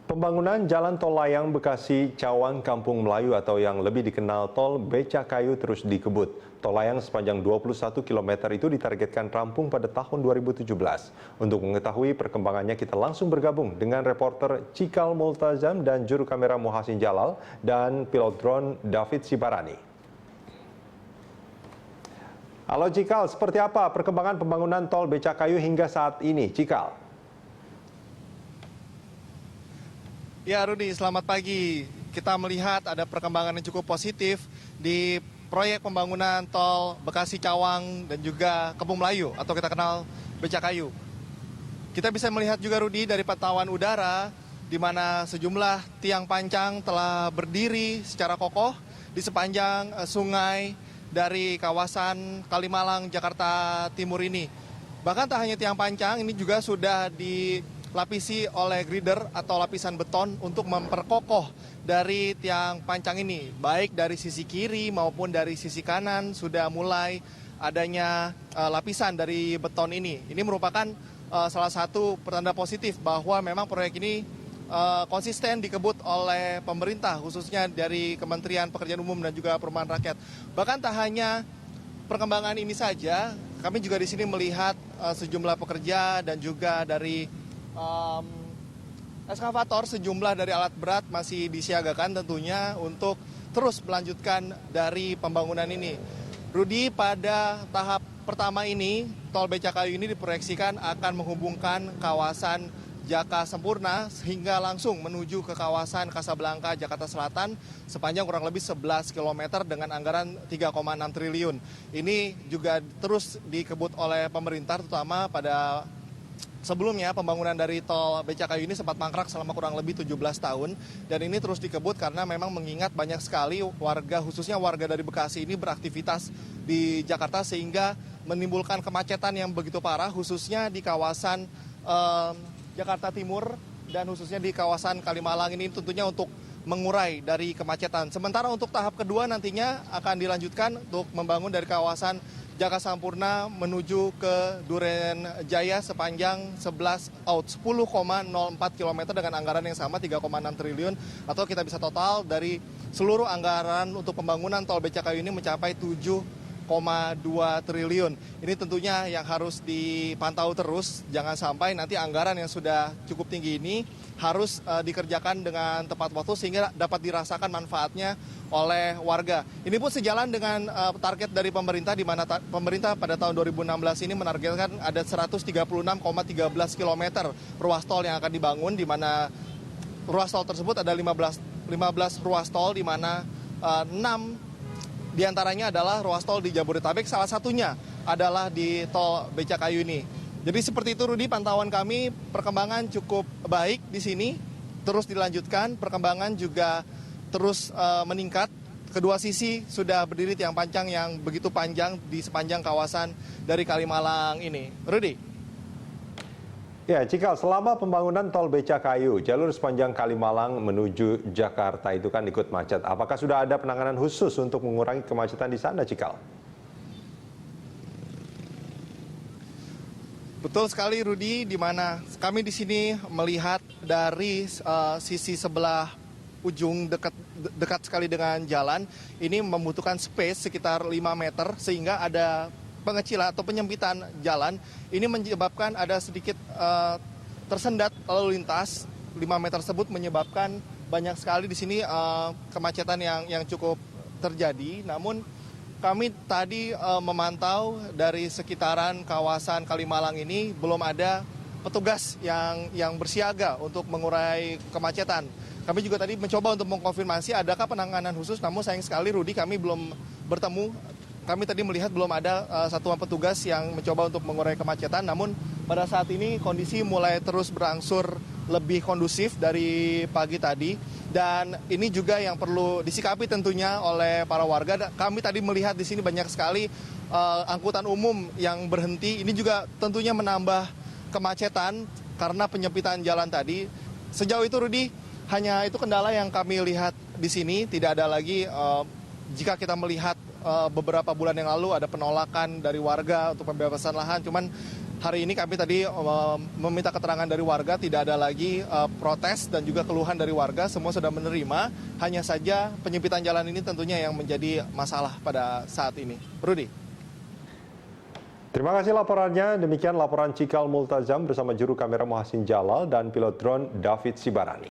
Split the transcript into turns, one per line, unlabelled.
Pembangunan Jalan Tol Layang Bekasi Cawang Kampung Melayu atau yang lebih dikenal Tol Becakayu terus dikebut. Tol Layang sepanjang 21 km itu ditargetkan rampung pada tahun 2017. Untuk mengetahui perkembangannya kita langsung bergabung dengan reporter Cikal Multazam dan juru kamera Muhasin Jalal dan pilot drone David Sibarani. Halo Cikal, seperti apa perkembangan pembangunan Tol Becakayu hingga saat ini, Cikal?
Ya Rudi, selamat pagi. Kita melihat ada perkembangan yang cukup positif di proyek pembangunan tol Bekasi Cawang dan juga Kampung Melayu atau kita kenal Becakayu. Kita bisa melihat juga Rudi dari pantauan udara di mana sejumlah tiang pancang telah berdiri secara kokoh di sepanjang sungai dari kawasan Kalimalang, Jakarta Timur ini. Bahkan tak hanya tiang pancang, ini juga sudah dilapisi oleh grider atau lapisan beton untuk memperkokoh dari tiang pancang ini. Baik dari sisi kiri maupun dari sisi kanan sudah mulai adanya lapisan dari beton ini. Ini merupakan salah satu pertanda positif bahwa memang proyek ini konsisten dikebut oleh pemerintah, khususnya dari Kementerian Pekerjaan Umum dan juga Perumahan Rakyat. Bahkan tak hanya perkembangan ini saja, kami juga di sini melihat sejumlah pekerja dan juga dari eskavator, sejumlah dari alat berat masih disiagakan tentunya untuk terus melanjutkan dari pembangunan ini. Rudi, pada tahap pertama ini, Tol Becakayu ini diproyeksikan akan menghubungkan kawasan Jaka Sempurna hingga langsung menuju ke kawasan Kasablangka, Jakarta Selatan sepanjang kurang lebih 11 km dengan anggaran 3,6 triliun. Ini juga terus dikebut oleh pemerintah, terutama pada sebelumnya pembangunan dari tol Becakayu ini sempat mangkrak selama kurang lebih 17 tahun dan ini terus dikebut karena memang mengingat banyak sekali warga, khususnya warga dari Bekasi ini beraktivitas di Jakarta sehingga menimbulkan kemacetan yang begitu parah khususnya di kawasan Jakarta Timur dan khususnya di kawasan Kalimalang ini tentunya untuk mengurai dari kemacetan. Sementara untuk tahap kedua nantinya akan dilanjutkan untuk membangun dari kawasan Jaka Sampurna menuju ke Duren Jaya sepanjang 10,04 km dengan anggaran yang sama 3,6 triliun atau kita bisa total dari seluruh anggaran untuk pembangunan tol Becakayu ini mencapai 7,2 triliun. Ini tentunya yang harus dipantau terus, jangan sampai nanti anggaran yang sudah cukup tinggi ini harus dikerjakan dengan tepat waktu sehingga dapat dirasakan manfaatnya oleh warga. Ini pun sejalan dengan target dari pemerintah di mana pemerintah pada tahun 2016 ini menargetkan ada 136,13 km ruas tol yang akan dibangun di mana ruas tol tersebut ada 15 ruas tol di mana 6 diantaranya adalah ruas tol di Jabodetabek, salah satunya adalah di tol Becakayu ini. Jadi seperti itu Rudi, pantauan kami perkembangan cukup baik di sini, terus dilanjutkan, perkembangan juga terus meningkat. Kedua sisi sudah berdiri tiang pancang yang begitu panjang di sepanjang kawasan dari Kalimalang ini. Rudi.
Ya, Cikal, selama pembangunan Tol Becakayu, jalur sepanjang Kalimalang menuju Jakarta itu kan ikut macet. Apakah sudah ada penanganan khusus untuk mengurangi kemacetan di sana, Cikal?
Betul sekali Rudi, di mana kami di sini melihat dari sisi sebelah ujung dekat sekali dengan jalan, ini membutuhkan space sekitar 5 meter sehingga ada pengecilan atau penyempitan jalan. Ini menyebabkan ada sedikit tersendat lalu lintas. 5 meter tersebut menyebabkan banyak sekali di sini kemacetan yang cukup terjadi. Namun kami tadi memantau dari sekitaran kawasan Kalimalang ini belum ada petugas yang bersiaga untuk mengurai kemacetan. Kami juga tadi mencoba untuk mengkonfirmasi adakah penanganan khusus, namun sayang sekali Rudi kami belum bertemu. Kami tadi melihat belum ada satuan petugas yang mencoba untuk mengurai kemacetan, namun pada saat ini kondisi mulai terus berangsur lebih kondusif dari pagi tadi. Dan ini juga yang perlu disikapi tentunya oleh para warga. Kami tadi melihat di sini banyak sekali angkutan umum yang berhenti. Ini juga tentunya menambah kemacetan karena penyempitan jalan tadi. Sejauh itu Rudi, hanya itu kendala yang kami lihat di sini. Tidak ada lagi jika kita melihat beberapa bulan yang lalu ada penolakan dari warga untuk pembebasan lahan. Cuman Hari ini kami tadi meminta keterangan dari warga, tidak ada lagi protes dan juga keluhan dari warga, semua sudah menerima. Hanya saja penyempitan jalan ini tentunya yang menjadi masalah pada saat ini. Rudi.
Terima kasih laporannya. Demikian laporan Cikal Multazam bersama juru kamera Muhasin Jalal dan pilot drone David Sibarani.